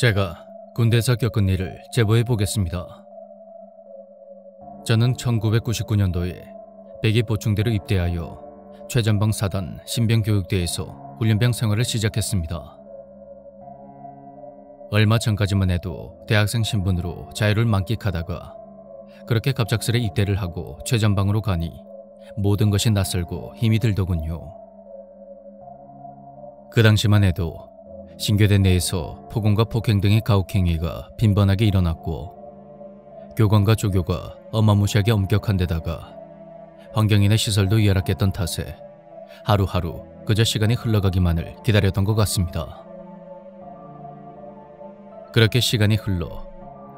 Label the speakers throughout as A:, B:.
A: 제가 군대에서 겪은 일을 제보해 보겠습니다. 저는 1999년도에 백이 보충대로 입대하여 최전방 사단 신병교육대에서 훈련병 생활을 시작했습니다. 얼마 전까지만 해도 대학생 신분으로 자유를 만끽하다가 그렇게 갑작스레 입대를 하고 최전방으로 가니 모든 것이 낯설고 힘이 들더군요. 그 당시만 해도 신교대 내에서 폭언과 폭행 등의 가혹행위가 빈번하게 일어났고 교관과 조교가 어마무시하게 엄격한 데다가 환경이나 시설도 열악했던 탓에 하루하루 그저 시간이 흘러가기만을 기다렸던 것 같습니다. 그렇게 시간이 흘러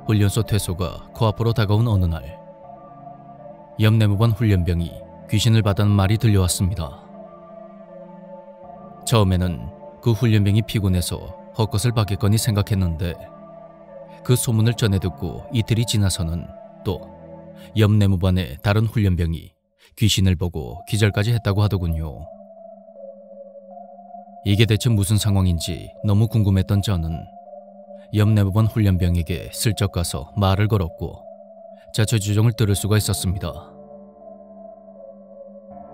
A: 훈련소 퇴소가 코앞으로 다가온 어느 날, 옆 내무반 훈련병이 귀신을 봤다는 말이 들려왔습니다. 처음에는 그 훈련병이 피곤해서 헛것을 봤겠거니 생각했는데 그 소문을 전해 듣고 이틀이 지나서는 또 옆 내무반의 다른 훈련병이 귀신을 보고 기절까지 했다고 하더군요. 이게 대체 무슨 상황인지 너무 궁금했던 저는 옆 내무반 훈련병에게 슬쩍 가서 말을 걸었고 자초지종을 들을 수가 있었습니다.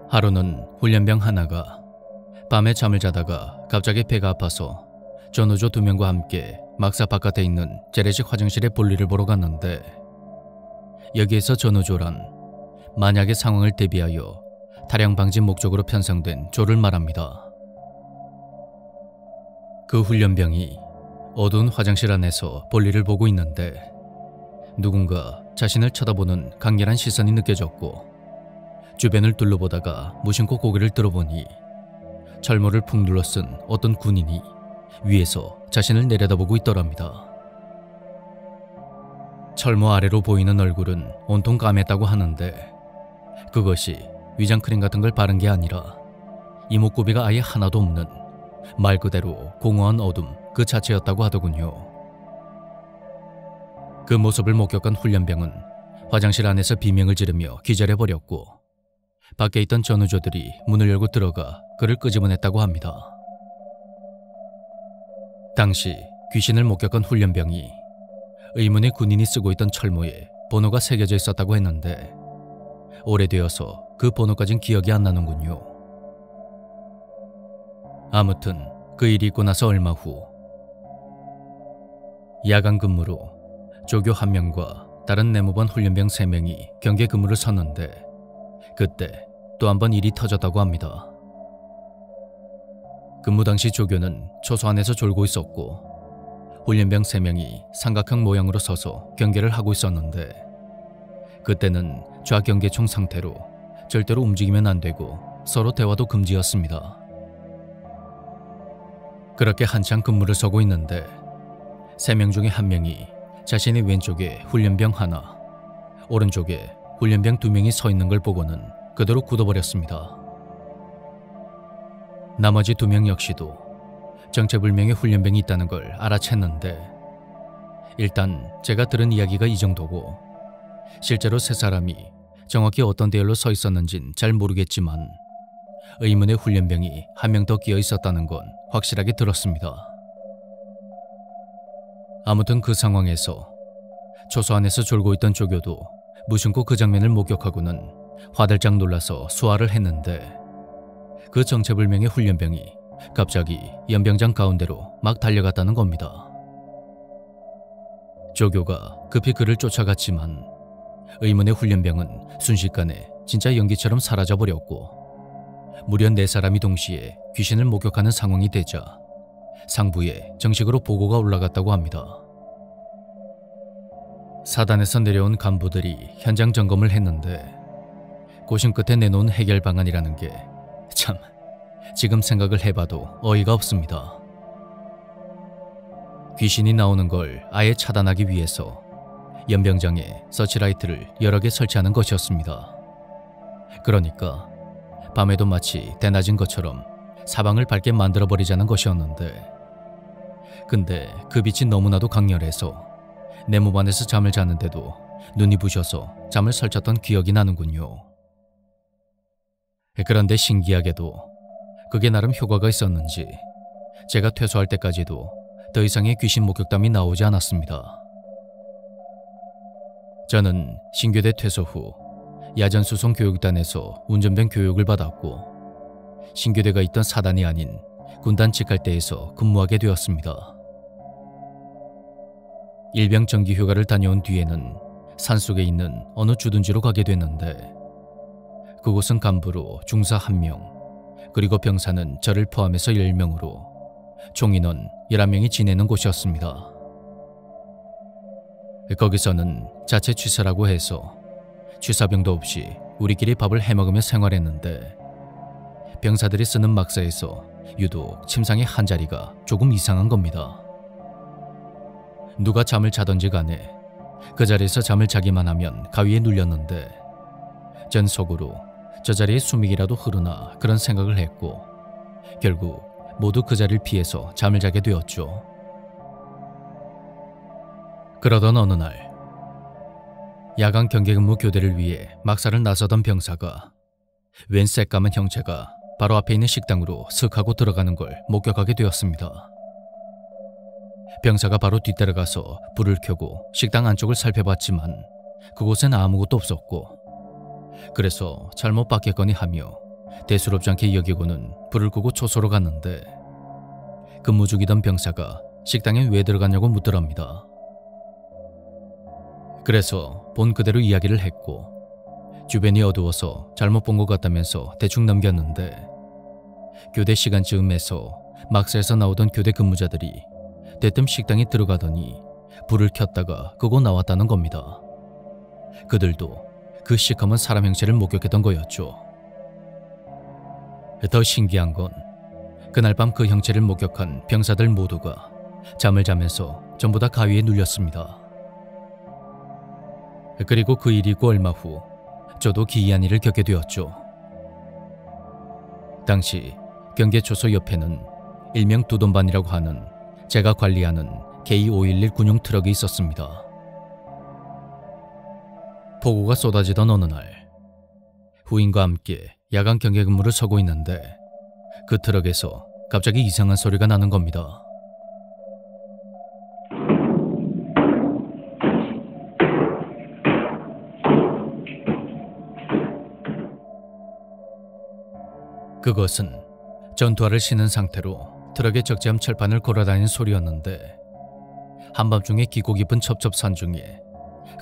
A: 하루는 훈련병 하나가 밤에 잠을 자다가 갑자기 배가 아파서 전우조 2명과 함께 막사 바깥에 있는 재래식 화장실에 볼일을 보러 갔는데, 여기에서 전우조란 만약의 상황을 대비하여 탈영 방지 목적으로 편성된 조를 말합니다. 그 훈련병이 어두운 화장실 안에서 볼일을 보고 있는데 누군가 자신을 쳐다보는 강렬한 시선이 느껴졌고, 주변을 둘러보다가 무심코 고개를 들어보니 철모를 푹 눌러쓴 어떤 군인이 위에서 자신을 내려다보고 있더랍니다. 철모 아래로 보이는 얼굴은 온통 까맸다고 하는데 그것이 위장크림 같은 걸 바른 게 아니라 이목구비가 아예 하나도 없는 말 그대로 공허한 어둠 그 자체였다고 하더군요. 그 모습을 목격한 훈련병은 화장실 안에서 비명을 지르며 기절해버렸고, 밖에 있던 전우조들이 문을 열고 들어가 그를 끄집어냈다고 합니다. 당시 귀신을 목격한 훈련병이 의문의 군인이 쓰고 있던 철모에 번호가 새겨져 있었다고 했는데 오래되어서 그 번호까진 기억이 안 나는군요. 아무튼 그 일이 있고 나서 얼마 후, 야간 근무로 조교 1명과 다른 내무반 훈련병 3명이 경계 근무를 섰는데 그때 또 한 번 일이 터졌다고 합니다. 근무 당시 조교는 초소 안에서 졸고 있었고 훈련병 3명이 삼각형 모양으로 서서 경계를 하고 있었는데 그때는 좌경계총 상태로 절대로 움직이면 안 되고 서로 대화도 금지였습니다. 그렇게 한창 근무를 서고 있는데 3명 중에 1명이 자신의 왼쪽에 훈련병 하나, 오른쪽에 훈련병 2명이 서 있는 걸 보고는 그대로 굳어버렸습니다. 나머지 2명 역시도 정체불명의 훈련병이 있다는 걸 알아챘는데, 일단 제가 들은 이야기가 이 정도고 실제로 3사람이 정확히 어떤 대열로 서 있었는진 잘 모르겠지만 의문의 훈련병이 1명 더 끼어 있었다는 건 확실하게 들었습니다. 아무튼 그 상황에서 초소 안에서 졸고 있던 조교도 무심코 그 장면을 목격하고는 화들짝 놀라서 수화를 했는데 그 정체불명의 훈련병이 갑자기 연병장 가운데로 막 달려갔다는 겁니다. 조교가 급히 그를 쫓아갔지만 의문의 훈련병은 순식간에 진짜 연기처럼 사라져버렸고 무려 4사람이 동시에 귀신을 목격하는 상황이 되자 상부에 정식으로 보고가 올라갔다고 합니다. 사단에서 내려온 간부들이 현장 점검을 했는데 고심 끝에 내놓은 해결 방안이라는 게 참 지금 생각을 해봐도 어이가 없습니다. 귀신이 나오는 걸 아예 차단하기 위해서 연병장에 서치라이트를 여러 개 설치하는 것이었습니다. 그러니까 밤에도 마치 대낮인 것처럼 사방을 밝게 만들어버리자는 것이었는데, 근데 그 빛이 너무나도 강렬해서 내무반에서 잠을 자는데도 눈이 부셔서 잠을 설쳤던 기억이 나는군요. 그런데 신기하게도 그게 나름 효과가 있었는지 제가 퇴소할 때까지도 더 이상의 귀신 목격담이 나오지 않았습니다. 저는 신교대 퇴소 후 야전수송 교육단에서 운전병 교육을 받았고 신교대가 있던 사단이 아닌 군단 직할대에서 근무하게 되었습니다. 일병 정기 휴가를 다녀온 뒤에는 산속에 있는 어느 주둔지로 가게 됐는데 그곳은 간부로 중사 1명 그리고 병사는 저를 포함해서 10명으로 총 인원 11명이 지내는 곳이었습니다. 거기서는 자체 취사라고 해서 취사병도 없이 우리끼리 밥을 해먹으며 생활했는데 병사들이 쓰는 막사에서 유독 침상의 한 자리가 조금 이상한 겁니다. 누가 잠을 자던지 간에 그 자리에서 잠을 자기만 하면 가위에 눌렸는데 전 속으로 저 자리에 수맥이라도 흐르나 그런 생각을 했고 결국 모두 그 자리를 피해서 잠을 자게 되었죠. 그러던 어느 날 야간 경계근무 교대를 위해 막사를 나서던 병사가 웬 새까만 형체가 바로 앞에 있는 식당으로 슥 하고 들어가는 걸 목격하게 되었습니다. 병사가 바로 뒤따라가서 불을 켜고 식당 안쪽을 살펴봤지만 그곳엔 아무것도 없었고 그래서 잘못 봤겠거니 하며 대수롭지 않게 여기고는 불을 끄고 초소로 갔는데 근무 중이던 병사가 식당에 왜 들어갔냐고 묻더랍니다. 그래서 본 그대로 이야기를 했고 주변이 어두워서 잘못 본 것 같다면서 대충 넘겼는데 교대 시간쯤에서 막사에서 나오던 교대 근무자들이 대뜸 식당에 들어가더니 불을 켰다가 끄고 나왔다는 겁니다. 그들도 그 시커먼 사람 형체를 목격했던 거였죠. 더 신기한 건 그날 밤 그 형체를 목격한 병사들 모두가 잠을 자면서 전부 다 가위에 눌렸습니다. 그리고 그 일이 있고 얼마 후 저도 기이한 일을 겪게 되었죠. 당시 경계초소 옆에는 일명 두돈반이라고 하는 제가 관리하는 K511 군용 트럭이 있었습니다. 폭우가 쏟아지던 어느 날 후임과 함께 야간 경계 근무를 서고 있는데 그 트럭에서 갑자기 이상한 소리가 나는 겁니다. 그것은 전투화를 신은 상태로 트럭의 적재함 철판을 걸어다니는 소리였는데 한밤중에 깊고 깊은 첩첩산 중에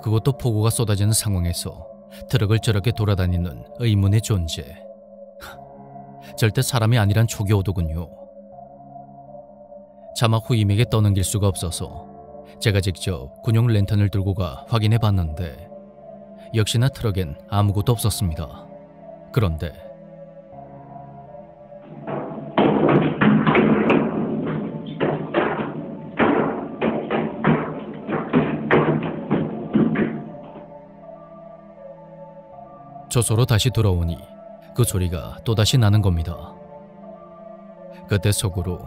A: 그것도 폭우가 쏟아지는 상황에서 트럭을 저렇게 돌아다니는 의문의 존재. 절대 사람이 아니란 촉이 오더군요. 차마 후임에게 떠넘길 수가 없어서 제가 직접 군용 랜턴을 들고 가 확인해 봤는데 역시나 트럭엔 아무것도 없었습니다. 그런데 초소로 다시 돌아오니 그 소리가 또다시 나는 겁니다. 그때 속으로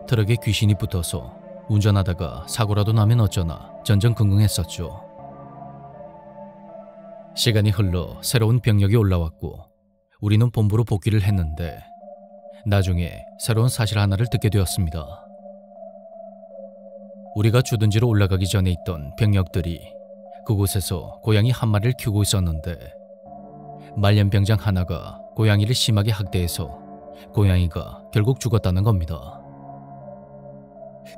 A: 트럭에 귀신이 붙어서 운전하다가 사고라도 나면 어쩌나 전전긍긍했었죠. 시간이 흘러 새로운 병력이 올라왔고 우리는 본부로 복귀를 했는데 나중에 새로운 사실 하나를 듣게 되었습니다. 우리가 주둔지로 올라가기 전에 있던 병력들이 그곳에서 고양이 한 마리를 키우고 있었는데 말년병장 하나가 고양이를 심하게 학대해서 고양이가 결국 죽었다는 겁니다.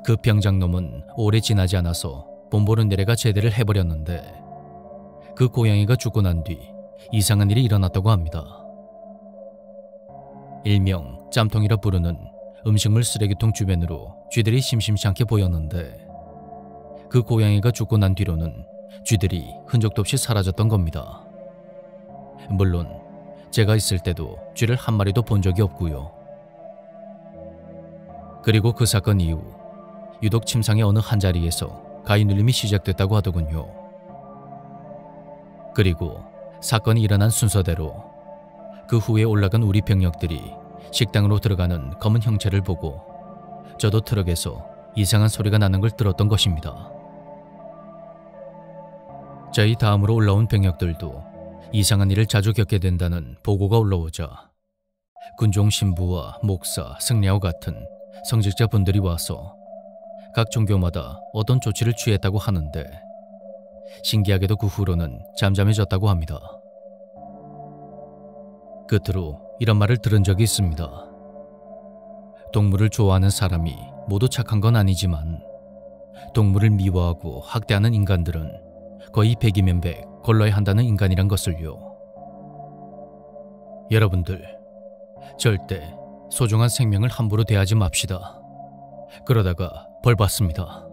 A: 그 병장놈은 오래 지나지 않아서 본부로 내려가 제대를 해버렸는데 그 고양이가 죽고 난 뒤 이상한 일이 일어났다고 합니다. 일명 짬통이라 부르는 음식물 쓰레기통 주변으로 쥐들이 심심치 않게 보였는데 그 고양이가 죽고 난 뒤로는 쥐들이 흔적도 없이 사라졌던 겁니다. 물론 제가 있을 때도 쥐를 한 마리도 본 적이 없고요. 그리고 그 사건 이후 유독 침상의 어느 한 자리에서 가위 눌림이 시작됐다고 하더군요. 그리고 사건이 일어난 순서대로 그 후에 올라간 우리 병력들이 식당으로 들어가는 검은 형체를 보고 저도 트럭에서 이상한 소리가 나는 걸 들었던 것입니다. 저희 다음으로 올라온 병력들도 이상한 일을 자주 겪게 된다는 보고가 올라오자 군종 신부와 목사, 승려와 같은 성직자 분들이 와서 각 종교마다 어떤 조치를 취했다고 하는데 신기하게도 그 후로는 잠잠해졌다고 합니다. 끝으로 이런 말을 들은 적이 있습니다. 동물을 좋아하는 사람이 모두 착한 건 아니지만 동물을 미워하고 학대하는 인간들은 거의 100이면 100 걸러야 한다는 인간이란 것을요. 여러분들, 절대 소중한 생명을 함부로 대하지 맙시다. 그러다가 벌 받습니다.